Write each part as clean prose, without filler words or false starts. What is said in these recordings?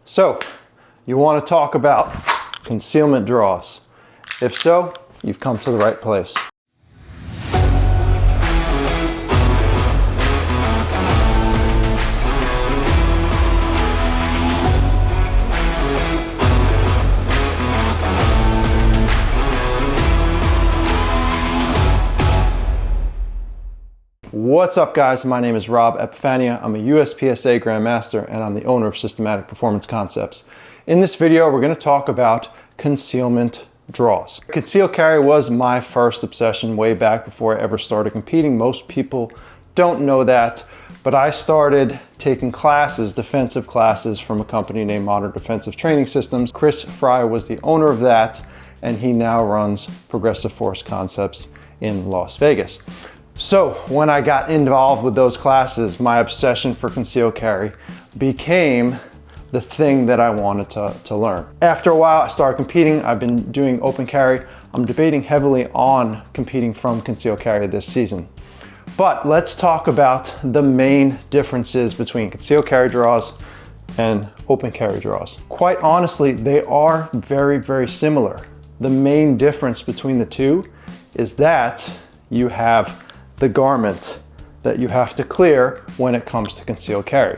So, you want to talk about concealment draws? If so, you've come to the right place. What's up guys, my name is Rob Epifania. I'm a USPSA Grandmaster and I'm the owner of Systematic Performance Concepts. In this video, we're going to talk about concealment draws. Conceal carry was my first obsession way back before I ever started competing. Most people don't know that, but I started taking classes, defensive classes, from a company named Modern Defensive Training Systems. Chris Fry was the owner of that, and he now runs Progressive Force Concepts in Las Vegas. So when I got involved with those classes, my obsession for conceal carry became the thing that I wanted to learn. After a while, I started competing. I've been doing open carry. I'm debating heavily on competing from conceal carry this season. But let's talk about the main differences between conceal carry draws and open carry draws. Quite honestly, they are very, very similar. The main difference between the two is that you have the garment that you have to clear when it comes to concealed carry,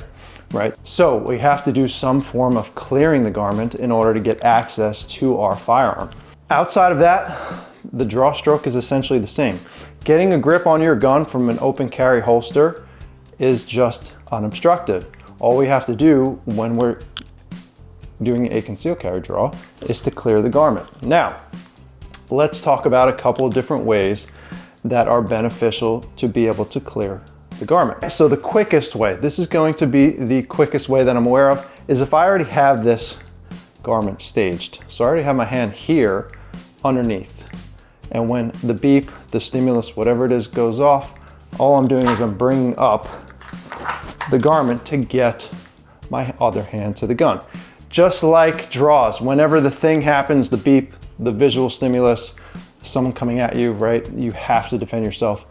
right? So we have to do some form of clearing the garment in order to get access to our firearm. Outside of that, the draw stroke is essentially the same. Getting a grip on your gun from an open carry holster is just unobstructed. All we have to do when we're doing a concealed carry draw is to clear the garment. Now, let's talk about a couple of different ways that are beneficial to be able to clear the garment. So the quickest way, this is going to be the quickest way that I'm aware of, is if I already have this garment staged. So I already have my hand here underneath. And when the beep, the stimulus, whatever it is, goes off, all I'm doing is I'm bringing up the garment to get my other hand to the gun. Just like draws, whenever the thing happens, the beep, the visual stimulus, someone coming at you, right? You have to defend yourself.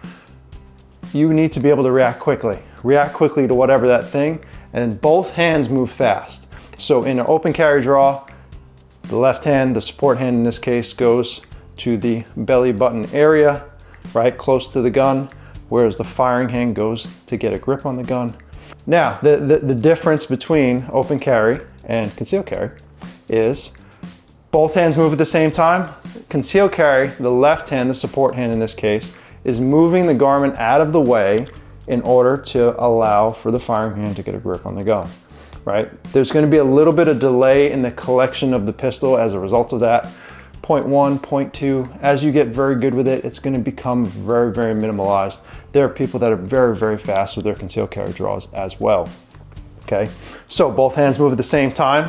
You need to be able to react quickly. React quickly to whatever that thing, and both hands move fast. So in an open carry draw, the left hand, the support hand in this case, goes to the belly button area, right, close to the gun, whereas the firing hand goes to get a grip on the gun. Now, the difference between open carry and concealed carry is both hands move at the same time. Concealed carry, the left hand, the support hand in this case, is moving the garment out of the way in order to allow for the firing hand to get a grip on the gun, right? There's going to be a little bit of delay in the collection of the pistol as a result of that. Point 1, point 2, as you get very good with it, it's going to become very, very minimalized. There are people that are very, very fast with their concealed carry draws as well, okay? So both hands move at the same time.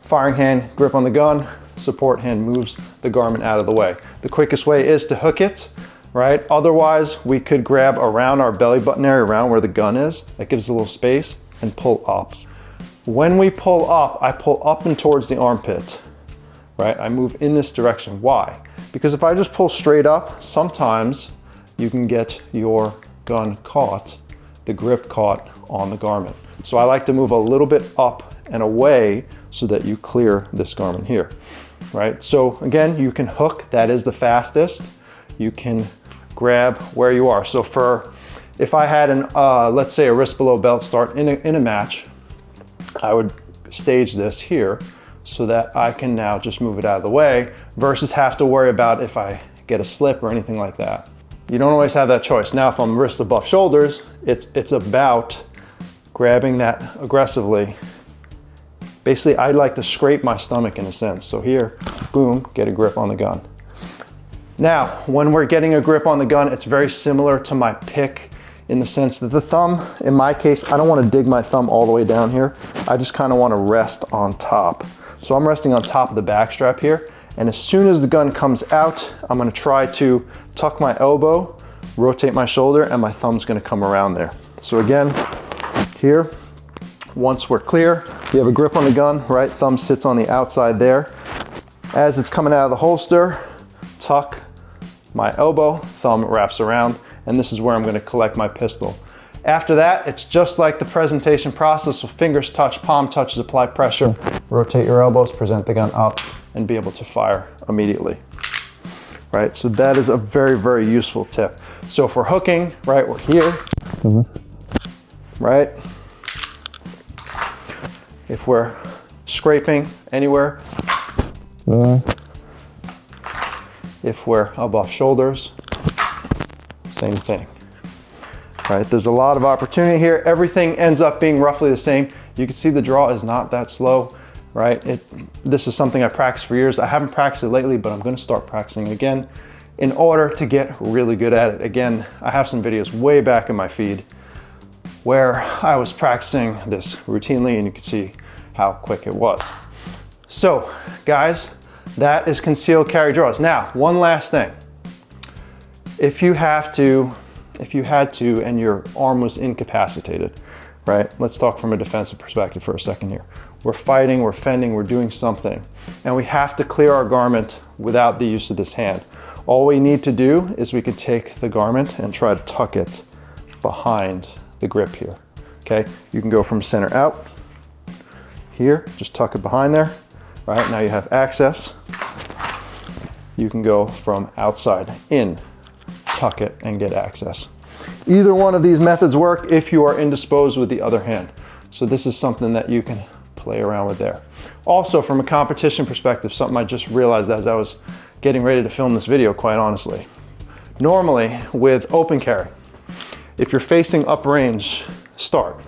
Firing hand, grip on the gun, support hand moves the garment out of the way. The quickest way is to hook it, right? Otherwise, we could grab around our belly button area, around where the gun is. That gives a little space, and pull up. When we pull up, I pull up and towards the armpit, right? I move in this direction. Why? Because if I just pull straight up, sometimes you can get your gun caught, the grip caught on the garment. So I like to move a little bit up and away so that you clear this garment here, right? So again, you can hook, that is the fastest. You can grab where you are. So if I had let's say a wrist below belt start in a match, I would stage this here so that I can now just move it out of the way versus have to worry about if I get a slip or anything like that. You don't always have that choice. Now, if I'm wrists above shoulders, it's about grabbing that aggressively. Basically, I like to scrape my stomach in a sense. So here, boom, get a grip on the gun. Now, when we're getting a grip on the gun, it's very similar to my pick in the sense that the thumb, in my case, I don't want to dig my thumb all the way down here. I just kind of want to rest on top. So I'm resting on top of the back strap here. And as soon as the gun comes out, I'm going to try to tuck my elbow, rotate my shoulder, and my thumb's going to come around there. So again, here, once we're clear, you have a grip on the gun, right? Thumb sits on the outside there. As it's coming out of the holster, tuck my elbow, thumb wraps around, and this is where I'm going to collect my pistol. After that, it's just like the presentation process. So fingers touch, palm touches, apply pressure, rotate your elbows, present the gun up, and be able to fire immediately. Right, so that is a very, very useful tip. So if we're hooking, right, we're here, right? If we're scraping anywhere, if we're above shoulders, same thing. Right, there's a lot of opportunity here. Everything ends up being roughly the same. You can see the draw is not that slow, right? This is something I practiced for years. I haven't practiced it lately, but I'm gonna start practicing again in order to get really good at it. Again, I have some videos way back in my feed where I was practicing this routinely, and you can see how quick it was. So guys, that is concealed carry draws. Now, one last thing. If you had to and your arm was incapacitated, right? Let's talk from a defensive perspective for a second here. We're fighting, we're fending, we're doing something, and we have to clear our garment without the use of this hand. All we need to do is we can take the garment and try to tuck it behind the grip here, okay? You can go from center out here, just tuck it behind there, right? Now you have access. You can go from outside in, tuck it, and get access. Either one of these methods work if you are indisposed with the other hand. So this is something that you can play around with there. Also, from a competition perspective, something I just realized as I was getting ready to film this video, quite honestly. Normally, with open carry, if you're facing uprange start,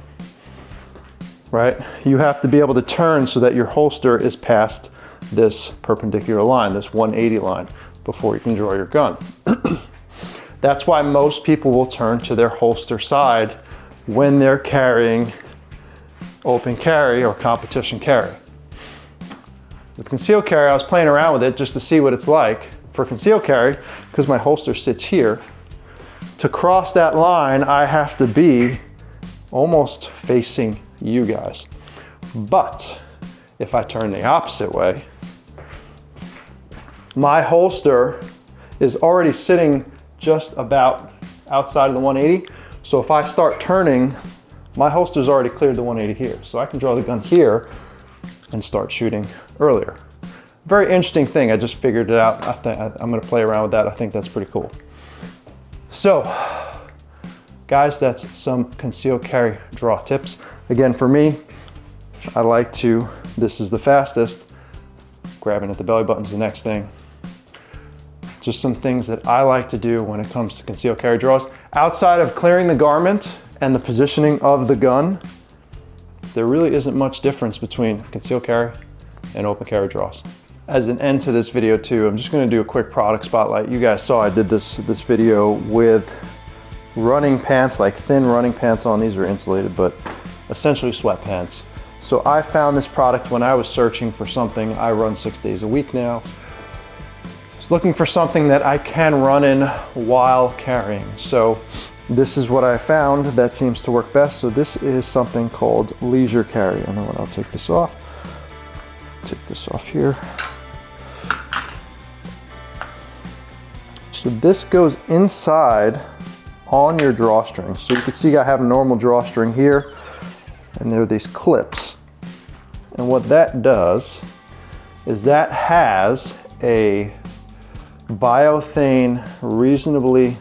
right, you have to be able to turn so that your holster is past this perpendicular line, this 180 line, before you can draw your gun. That's why most people will turn to their holster side when they're carrying open carry or competition carry. With concealed carry, I was playing around with it just to see what it's like. For concealed carry, because my holster sits here, to cross that line, I have to be almost facing you guys. But if I turn the opposite way, my holster is already sitting just about outside of the 180. So if I start turning, my holster's already cleared the 180 here. So I can draw the gun here and start shooting earlier. Very interesting thing, I just figured it out. I'm gonna play around with that. I think that's pretty cool. So, guys, that's some concealed carry draw tips. Again, for me, I like to, this is the fastest, grabbing at the belly button's the next thing. Just some things that I like to do when it comes to concealed carry draws. Outside of clearing the garment and the positioning of the gun, there really isn't much difference between concealed carry and open carry draws. As an end to this video too, I'm just gonna do a quick product spotlight. You guys saw I did this video with running pants, like thin running pants on. These are insulated, but essentially sweatpants. So I found this product when I was searching for something. I run 6 days a week now. Looking for something that I can run in while carrying. So this is what I found that seems to work best. So this is something called leisure carry. And I'll take this off. Take this off here. So this goes inside on your drawstring. So you can see I have a normal drawstring here, and there are these clips. And what that does is that has a biothane, reasonably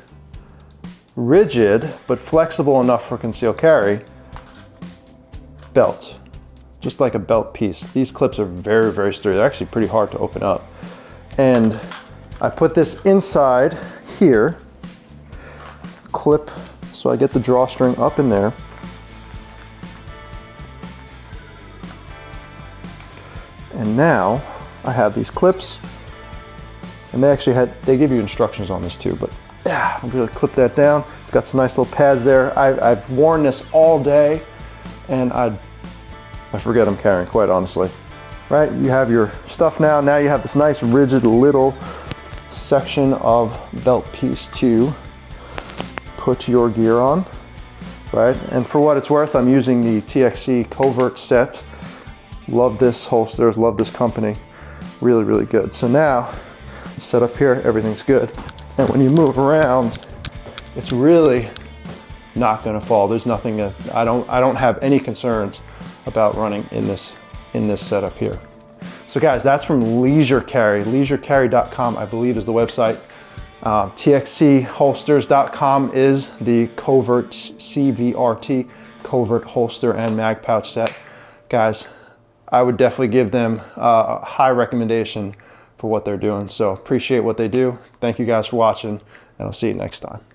rigid but flexible enough for concealed carry belt, just like a belt piece. These clips are very, very sturdy. They're actually pretty hard to open up. And I put this inside here, clip, so I get the drawstring up in there. And now I have these clips. And they give you instructions on this too, but yeah, I'm gonna clip that down. It's got some nice little pads there. I've worn this all day, and I forget I'm carrying, quite honestly. Right, you have your stuff now. Now you have this nice rigid little section of belt piece to put your gear on, right? And for what it's worth, I'm using the TXC Covert set. Love this holsters, love this company. Really, really good. So now, set up here, everything's good. And when you move around, it's really not going to fall. There's nothing that I don't have any concerns about running in this setup here. So guys, that's from Leisure Carry. LeisureCarry.com, I believe, is the website. TXCholsters.com is the covert CVRT, covert holster and mag pouch set. Guys, I would definitely give them a high recommendation for what they're doing. So appreciate what they do. Thank you guys for watching, and I'll see you next time.